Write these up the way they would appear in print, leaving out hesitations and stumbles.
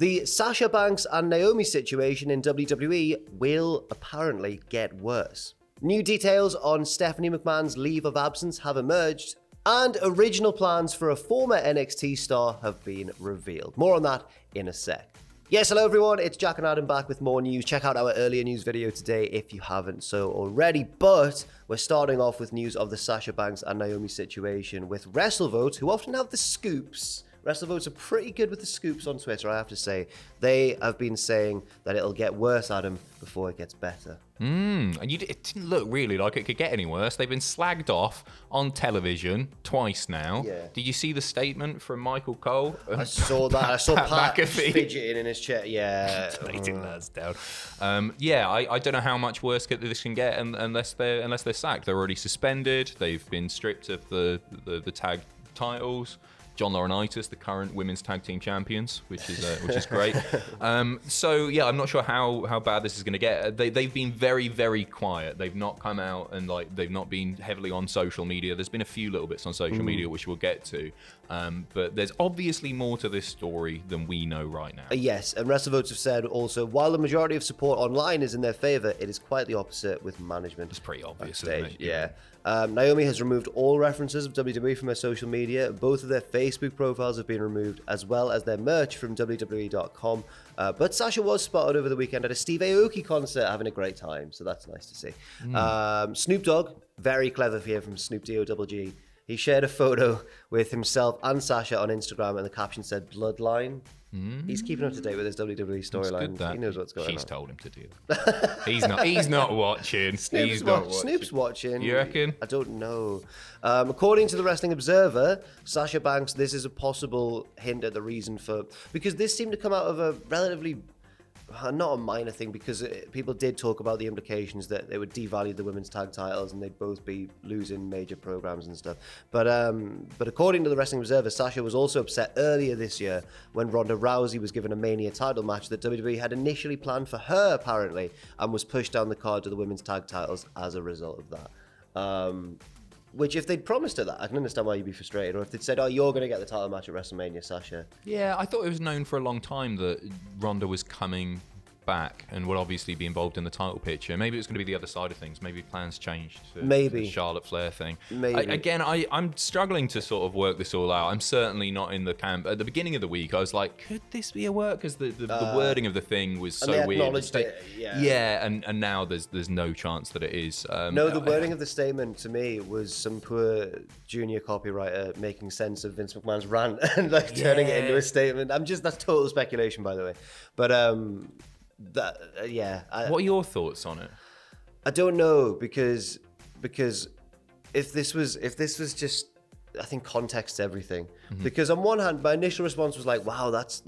The Sasha Banks and Naomi situation in WWE will apparently get worse. New details on Stephanie McMahon's leave of absence have emerged, and original plans for a former NXT star have been revealed. More on that in a sec. Yes, hello everyone, it's Jack and Adam back with more news. Check out our earlier news video today if you haven't so already, but we're starting off with news of the Sasha Banks and Naomi situation with WrestleVote, who often have the scoops. WrestleVotes are pretty good with the scoops on Twitter, I have to say. They have been saying that it'll get worse, Adam, before it gets better. And it didn't look really like it could get any worse. They've been slagged off on television twice now. Yeah. Did you see the statement from Michael Cole? I saw that. I saw Pat McAfee fidgeting in his chair. Yeah. Taking lads down. I don't know how much worse this can get unless they're sacked. They're already suspended. They've been stripped of the tag titles. John Laurinaitis, the current women's tag team champions, which is great. I'm not sure how bad this is going to get. They've been very, very quiet. They've not come out and they've not been heavily on social media. There's been a few little bits on social media which we'll get to, but there's obviously more to this story than we know right now. Yes, and WrestleVotes have said also, while the majority of support online is in their favor, it is quite the opposite with management. It's pretty obvious, backstage. isn't it? Yeah. Naomi has removed all references of WWE from her social media. Both of their Facebook profiles have been removed, as well as their merch from WWE.com. But Sasha was spotted over the weekend at a Steve Aoki concert, having a great time, so that's nice to see. Snoop Dogg, very clever here from Snoop D-O-G-G. He shared a photo with himself and Sasha on Instagram, and the caption said, "Bloodline." He's keeping up to date with his WWE storyline. He knows what's going on. She's told him to do that. He's not watching. Snoop's watching. You reckon? I don't know. According to the Wrestling Observer, Sasha Banks, this is a possible hint at the reason for... Because this seemed to come out of a relatively... Not a minor thing, because people did talk about the implications that they would devalue the women's tag titles and they'd both be losing major programs and stuff. But according to the Wrestling Observer, Sasha was also upset earlier this year when Ronda Rousey was given a Mania title match that WWE had initially planned for her, apparently, and was pushed down the card to the women's tag titles as a result of that. Which, if they'd promised her that, I can understand why you'd be frustrated. Or if they'd said, "Oh, you're going to get the title match at WrestleMania, Sasha." Yeah, I thought it was known for a long time that Ronda was coming back and would obviously be involved in the title picture. Maybe it was going to be the other side of things. Maybe plans changed to the Charlotte Flair thing. Maybe. I'm struggling to sort of work this all out. I'm certainly not in the camp. At the beginning of the week, I was like, could this be a work? Because the wording of of was so weird. Acknowledged it, yeah, and now there's no chance that it is. The wording of the statement to me was some poor junior copywriter making sense of Vince McMahon's rant and turning it into a statement. That's total speculation, by the way. But what are your thoughts on it? I don't know, because if this was just, I think context everything. Because on one hand, my initial response was like, wow, that's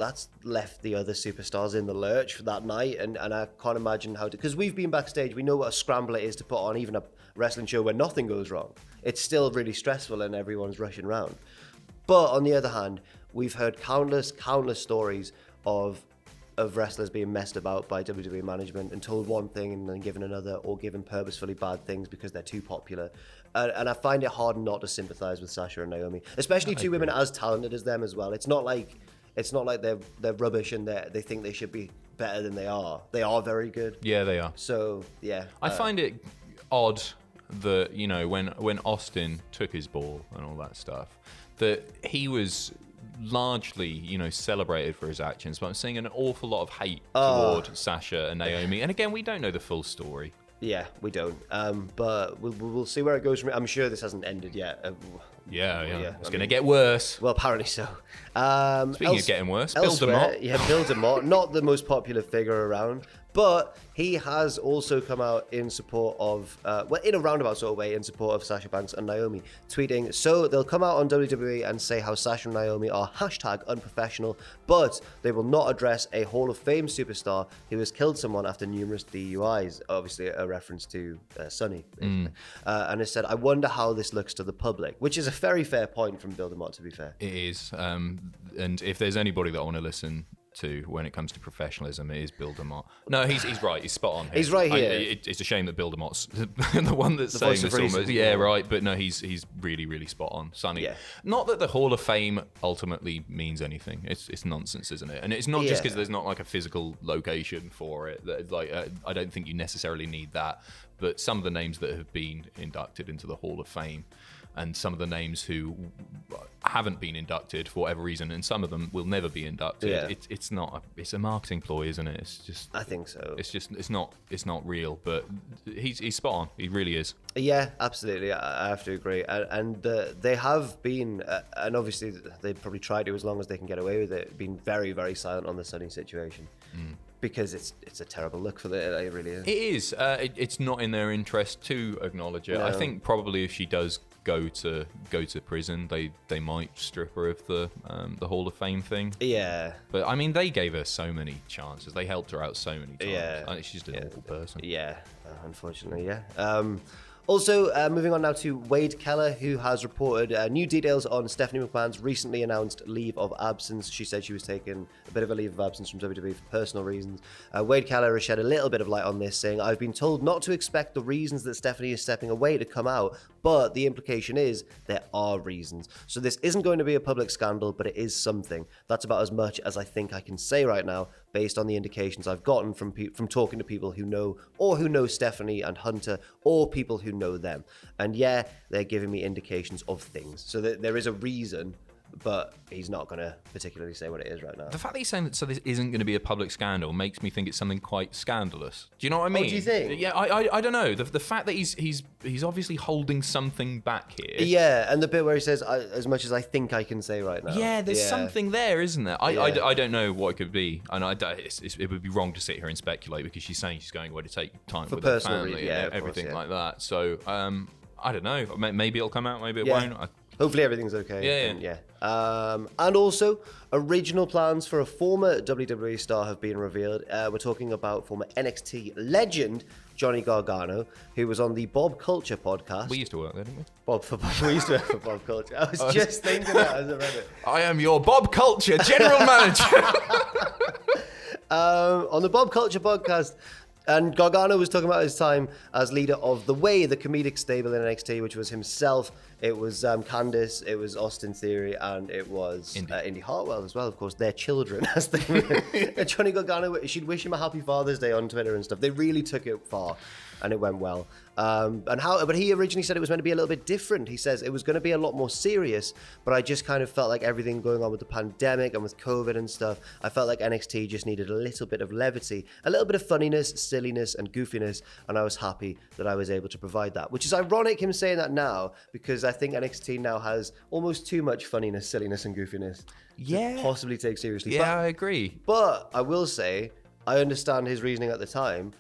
left the other superstars in the lurch for that night, and I can't imagine how to, because we've been backstage, we know what a scramble it is to put on even a wrestling show where nothing goes wrong. It's still really stressful and everyone's rushing around. But on the other hand, we've heard countless stories of wrestlers being messed about by WWE management and told one thing and then given another, or given purposefully bad things because they're too popular. And I find it hard not to sympathize with Sasha and Naomi, especially two women as talented as them as well. It's not like they're rubbish and they think they should be better than they are. They are very good. Yeah, they are. So yeah, I find it odd that when Austin took his ball and all that stuff, that he was largely, celebrated for his actions, but I'm seeing an awful lot of hate toward Sasha and Naomi. And again, we don't know the full story. Yeah, we don't. But we'll see where it goes from here. I'm sure this hasn't ended yet. Yeah. It's going to get worse. Well, apparently so. Speaking of getting worse, Bill DeMott. Yeah, Bill DeMott, not the most popular figure around, but he has also come out in support of, in a roundabout sort of way, in support of Sasha Banks and Naomi, tweeting, so they'll come out on WWE and say how Sasha and Naomi are #unprofessional, but they will not address a Hall of Fame superstar who has killed someone after numerous DUIs, obviously a reference to Sonny. And it said, I wonder how this looks to the public, which is a very fair point from Bill DeMott, to be fair. It is. And if there's anybody that I want to listen to when it comes to professionalism is Bill DeMott. No, he's right. He's spot on here. He's right here. It's a shame that Bill DeMott's the one that's saying this almost. Yeah, right. But no, he's really, really spot on. Sonny. Yeah. Not that the Hall of Fame ultimately means anything. It's nonsense, isn't it? And it's not just because there's not like a physical location for it. That like I don't think you necessarily need that. But some of the names that have been inducted into the Hall of Fame, and some of the names who haven't been inducted for whatever reason, and some of them will never be inducted. Yeah. It's a marketing ploy, isn't it? It's just. I think so. It's not real. But he's spot on. He really is. Yeah, absolutely. I have to agree. And they have been, and obviously they probably tried to as long as they can get away with it, been very, very silent on the Sonny situation. Because it's a terrible look for it really is. It is. It's not in their interest to acknowledge it. No. I think probably if she does go to prison, they might strip her of the Hall of Fame thing. Yeah. But I mean, they gave her so many chances. They helped her out so many times. Yeah. I think she's just an awful person. Yeah, unfortunately, yeah. Also, moving on now to Wade Keller, who has reported new details on Stephanie McMahon's recently announced leave of absence. She said she was taking a bit of a leave of absence from WWE for personal reasons. Wade Keller has shed a little bit of light on this, saying, "I've been told not to expect the reasons that Stephanie is stepping away to come out, but the implication is there are reasons. So this isn't going to be a public scandal, but it is something. That's about as much as I think I can say right now, based on the indications I've gotten from talking to people who know Stephanie and Hunter, or people who know them. And yeah, they're giving me indications of things. So there is a reason, but he's not going to particularly say what it is right now." The fact that he's saying that this isn't going to be a public scandal makes me think it's something quite scandalous. Do you know what I mean? Oh, do you think? Yeah, I don't know. The fact that he's obviously holding something back here. Yeah, and the bit where he says, "as much as I think I can say right now." Yeah, there's something there, isn't there? I don't know what it could be, and it would be wrong to sit here and speculate because she's saying she's going away to take time with her family and everything like that. So I don't know. Maybe it'll come out. Maybe it won't. Hopefully everything's okay. Yeah. And also, original plans for a former WWE star have been revealed. We're talking about former NXT legend Johnny Gargano, who was on the Bob Culture podcast. We used to work there, didn't we? We used to work for Bob Culture. I was just thinking that as I read it. I am your Bob Culture general manager. On the Bob Culture podcast. And Gargano was talking about his time as leader of The Way, the comedic stable in NXT, which was himself, it was Candice, it was Austin Theory, and it was Indy Hartwell as well, of course, their children. As Johnny Gargano, she'd wish him a happy Father's Day on Twitter and stuff. They really took it far, and it went well. But he originally said it was meant to be a little bit different. He says it was going to be a lot more serious, but I just kind of felt like everything going on with the pandemic and with COVID and stuff, I felt like NXT just needed a little bit of levity, a little bit of funniness, silliness, and goofiness, and I was happy that I was able to provide that. Which is ironic him saying that now, because I think NXT now has almost too much funniness, silliness, and goofiness to possibly take seriously. Yeah, I agree. But I will say, I understand his reasoning at the time.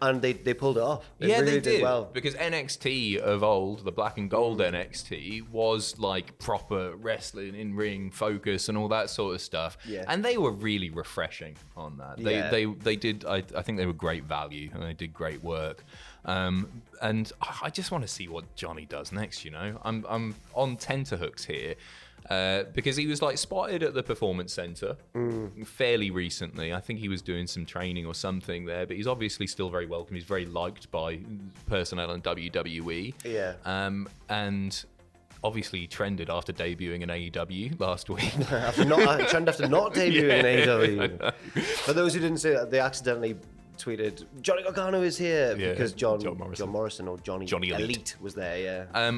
And they pulled it off. They really did well. Because NXT of old, the black and gold NXT, was like proper wrestling, in-ring focus and all that sort of stuff. Yeah. And they were really refreshing on that. They did, I think they were great value and they did great work. And I just want to see what Johnny does next, you know. I'm on tenterhooks here. Because he was like spotted at the Performance Center fairly recently. I think he was doing some training or something there, but he's obviously still very welcome. He's very liked by personnel in WWE. Yeah. And obviously trended after debuting in AEW last week. after not debuting in AEW. For those who didn't see that, they accidentally tweeted Johnny Gargano is here because John Morrison or Johnny Elite was there. Yeah.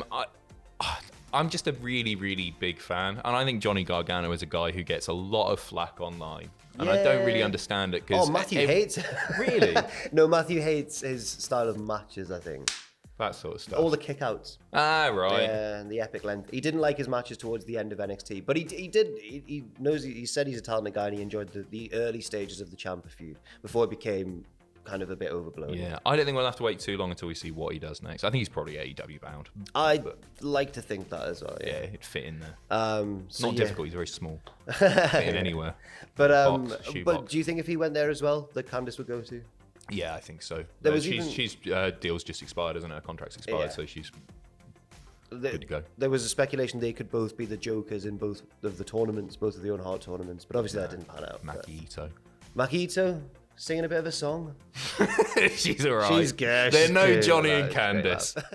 I'm just a really, really big fan. And I think Johnny Gargano is a guy who gets a lot of flack online. And I don't really understand it. Cause Matthew hates it. Really? No, Matthew hates his style of matches, I think. That sort of stuff. All the kickouts. Ah, right. And the epic length. He didn't like his matches towards the end of NXT. But he knows, he said he's a talented guy and he enjoyed the early stages of the Ciampa feud before it became kind of a bit overblown. Yeah, I don't think we'll have to wait too long until we see what he does next. I think he's probably AEW bound. I'd like to think that as well. Yeah, it'd fit in there. So not difficult. He's very small. Fit in anywhere. But do you think if he went there as well, that Candice would go to? Yeah, I think so. There was she's deal's just expired, isn't it? Her contract's expired, so she's good to go. There was a speculation they could both be the Jokers in both of the tournaments, both of the Owen Hart tournaments, but obviously that didn't pan out. Maki Ito. Maki Ito singing a bit of a song. She's alright. She's good. They're she's no good, Johnny right, and great Candice. laugh.